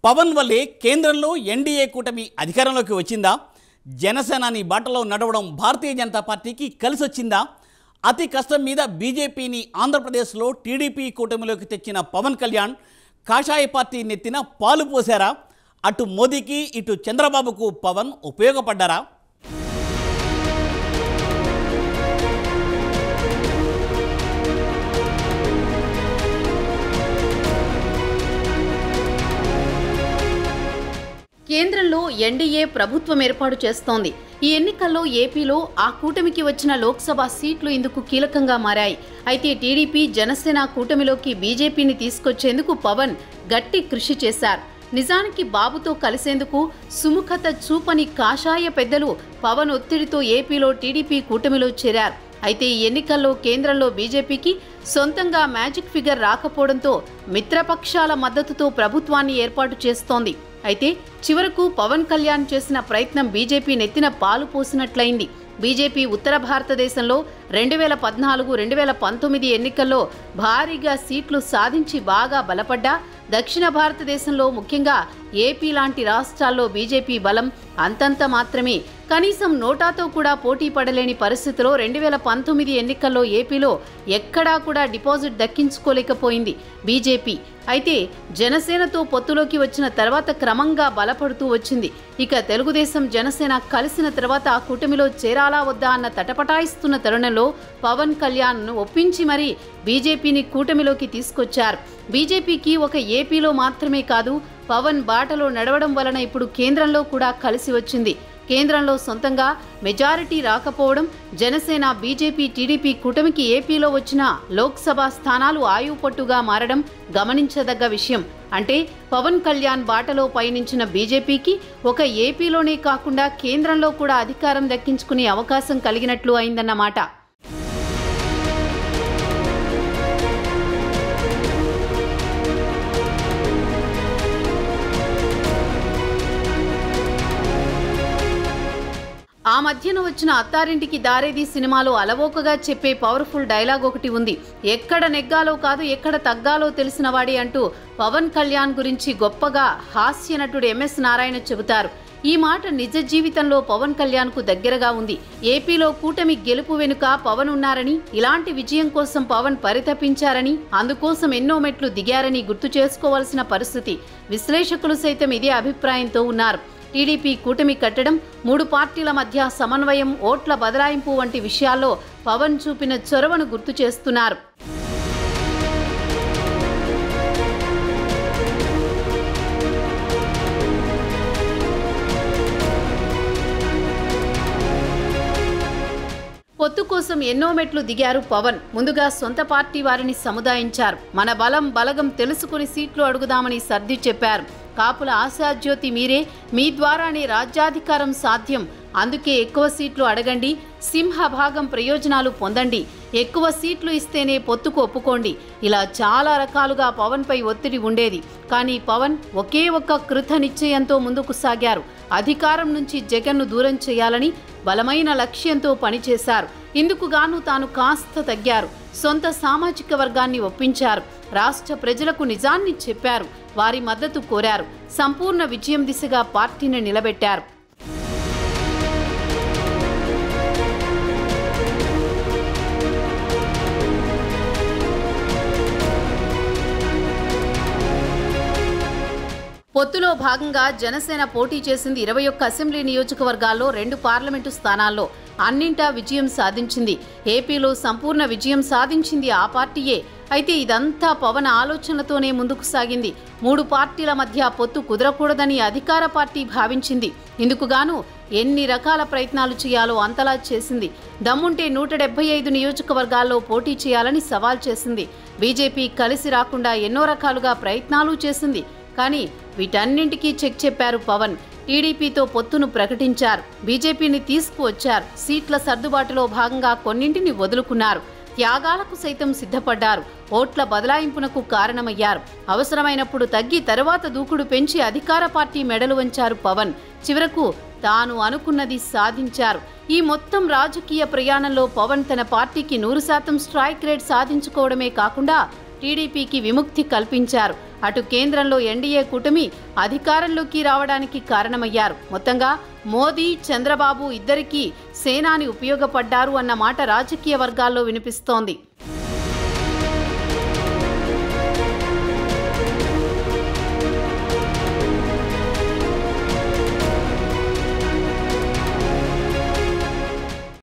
పవన్ వల్లే కేంద్రంలో ఎన్డీఏ కూటమి అధికారంలోకి వచ్చిందా? జనసేనాని బాటలో నడవడం భారతీయ జనతా పార్టీకి కలిసొచ్చిందా? అతి కష్టం మీద బీజేపీని ఆంధ్రప్రదేశ్లో టీడీపీ కూటమిలోకి తెచ్చిన పవన్ కళ్యాణ్ కాషాయ పార్టీ నెత్తిన పాలు పోశారా? అటు మోదీకి ఇటు చంద్రబాబుకు పవన్ ఉపయోగపడ్డారా? కేంద్రంలో ఎన్డీఏ ప్రభుత్వం ఏర్పాటు చేస్తోంది. ఈ ఎన్నికల్లో ఏపీలో ఆ కూటమికి వచ్చిన లోక్సభ సీట్లు ఇందుకు కీలకంగా మారాయి. అయితే టీడీపీ జనసేన కూటమిలోకి బీజేపీని తీసుకొచ్చేందుకు పవన్ గట్టి కృషి చేశారు. నిజానికి బాబుతో కలిసేందుకు సుముఖత చూపని కాషాయ పెద్దలు పవన్ ఒత్తిడితో ఏపీలో టీడీపీ కూటమిలో చేరారు. అయితే ఈ ఎన్నికల్లో కేంద్రంలో బీజేపీకి సొంతంగా మ్యాజిక్ ఫిగర్ రాకపోవడంతో మిత్రపక్షాల మద్దతుతో ప్రభుత్వాన్ని ఏర్పాటు చేస్తోంది. అయితే చివరకు పవన్ కళ్యాణ్ చేసిన ప్రయత్నం బీజేపీ నెత్తిన పాలు పోసినట్లయింది. బీజేపీ ఉత్తర భారతదేశంలో 2014-2019 ఎన్నికల్లో భారీగా సీట్లు సాధించి బాగా బలపడ్డా దక్షిణ భారతదేశంలో ముఖ్యంగా ఏపీ లాంటి రాష్ట్రాల్లో బీజేపీ బలం అంతంత మాత్రమే. కనీసం నోటాతో కూడా పోటీ పడలేని పరిస్థితిలో 2019 ఎన్నికల్లో ఏపీలో ఎక్కడా కూడా డిపాజిట్ దక్కించుకోలేకపోయింది బీజేపీ. అయితే జనసేనతో పొత్తులోకి వచ్చిన తర్వాత క్రమంగా బలపడుతూ వచ్చింది. ఇక తెలుగుదేశం జనసేన కలిసిన తర్వాత ఆ కూటమిలో చేరాలా వద్దా అన్న తటపటాయిస్తున్న తరుణంలో పవన్ కళ్యాణ్ను ఒప్పించి మరీ బీజేపీని కూటమిలోకి తీసుకొచ్చారు. బీజేపీకి ఒక ఏపీలో మాత్రమే కాదు, పవన్ బాటలో నడవడం వలన ఇప్పుడు కేంద్రంలో కూడా కలిసి వచ్చింది. కేంద్రంలో సొంతంగా మెజారిటీ రాకపోవడం, జనసేన బీజేపీ టీడీపీ కూటమికి ఏపీలో వచ్చిన లోక్సభ స్థానాలు ఆయుపట్టుగా మారడం గమనించదగ్గ విషయం. అంటే పవన్ కళ్యాణ్ బాటలో పయనించిన బీజేపీకి ఒక ఏపీలోనే కాకుండా కేంద్రంలో కూడా అధికారం దక్కించుకునే అవకాశం కలిగినట్లు అయిందన్నమాట. ఆ మధ్యన వచ్చిన అత్తారింటికి దారేది సినిమాలో అలవోకగా చెప్పే పవర్ఫుల్ డైలాగ్ ఒకటి ఉంది. ఎక్కడ నెగ్గాలో కాదు ఎక్కడ తగ్గాలో తెలిసిన వాడి అంటూ పవన్ కళ్యాణ్ గురించి గొప్పగా హాస్య నటుడు ఎంఎస్ నారాయణ చెబుతారు. ఈ మాట నిజ జీవితంలో పవన్ కళ్యాణ్కు దగ్గరగా ఉంది. ఏపీలో కూటమి గెలుపు వెనుక పవన్ ఉన్నారని, ఇలాంటి విజయం కోసం పవన్ పరితపించారని, అందుకోసం ఎన్నో మెట్లు దిగారని గుర్తు చేసుకోవాల్సిన పరిస్థితి. విశ్లేషకులు సైతం ఇదే అభిప్రాయంతో ఉన్నారు. టీడీపీ కూటమి కట్టడం, 3 పార్టీల మధ్య సమన్వయం, ఓట్ల బదలాయింపు వంటి విషయాల్లో పవన్ చూపిన చొరవను గుర్తు చేస్తున్నారు. పొత్తు కోసం ఎన్నో మెట్లు దిగారు పవన్. ముందుగా సొంత పార్టీ వారిని సముదాయించారు. మన బలం బలగం తెలుసుకుని సీట్లు అడుగుదామని సర్ది చెప్పారు. కాపుల ఆశాజ్యోతి మీరే, మీ ద్వారానే రాజ్యాధికారం సాధ్యం, అందుకే ఎక్కువ సీట్లు అడగండి, సింహభాగం ప్రయోజనాలు పొందండి, ఎక్కువ సీట్లు ఇస్తేనే పొత్తుకు ఒప్పుకోండి, ఇలా చాలా రకాలుగా పవన్పై ఒత్తిడి ఉండేది. కానీ పవన్ ఒకే ఒక్క కృత నిశ్చయంతో ముందుకు సాగారు. అధికారం నుంచి జగన్ను దూరం చేయాలని బలమైన లక్ష్యంతో పనిచేశారు. ఇందుకు గాను తాను కాస్త తగ్గారు. సొంత సామాజిక వర్గాన్ని ఒప్పించారు. రాష్ట్ర ప్రజలకు నిజాన్ని చెప్పారు. వారి మద్దతు కోరారు. సంపూర్ణ విజయం దిశగా పార్టీని నిలబెట్టారు. పొత్తులో భాగంగా జనసేన పోటీ చేసింది 21 అసెంబ్లీ నియోజకవర్గాల్లో 2 పార్లమెంటు స్థానాల్లో. అన్నింటా విజయం సాధించింది. ఏపీలో సంపూర్ణ విజయం సాధించింది ఆ పార్టీయే. అయితే ఇదంతా పవన్ ఆలోచనలతోనే ముందుకు సాగింది. 3 పార్టీల మధ్య పొత్తు కుదరకూడదని అధికార పార్టీ భావించింది. ఇందుకుగాను ఎన్ని రకాల ప్రయత్నాలు చేయాలో అంతలా చేసింది. దమ్ముంటే 175 నియోజకవర్గాల్లో పోటీ చేయాలని సవాల్ చేసింది. బీజేపీ కలిసి రాకుండా ఎన్నో రకాలుగా ప్రయత్నాలు చేసింది. కానీ వీటన్నింటికీ చెక్ చెప్పారు పవన్. టీడీపీతో పొత్తును ప్రకటించారు. బీజేపీని తీసుకువచ్చారు. సీట్ల సర్దుబాటులో భాగంగా కొన్నింటిని వదులుకున్నారు. త్యాగాలకు సైతం సిద్ధపడ్డారు. ఓట్ల బదలాయింపునకు కారణమయ్యారు. అవసరమైనప్పుడు తగ్గి తరువాత దూకుడు పెంచి అధికార పార్టీ మెడలు వంచారు పవన్. చివరకు తాను అనుకున్నది సాధించారు. ఈ మొత్తం రాజకీయ ప్రయాణంలో పవన్ తన పార్టీకి 100% స్ట్రైక్ రేట్ సాధించుకోవడమే కాకుండా టీడీపీకి విముక్తి కల్పించారు. అటు కేంద్రంలో ఎన్డీఏ కూటమి అధికారంలోకి రావడానికి కారణమయ్యారు. మొత్తంగా మోదీ, చంద్రబాబు ఇద్దరికీ సేనాని ఉపయోగపడ్డారు అన్న మాట రాజకీయ వర్గాల్లో వినిపిస్తోంది.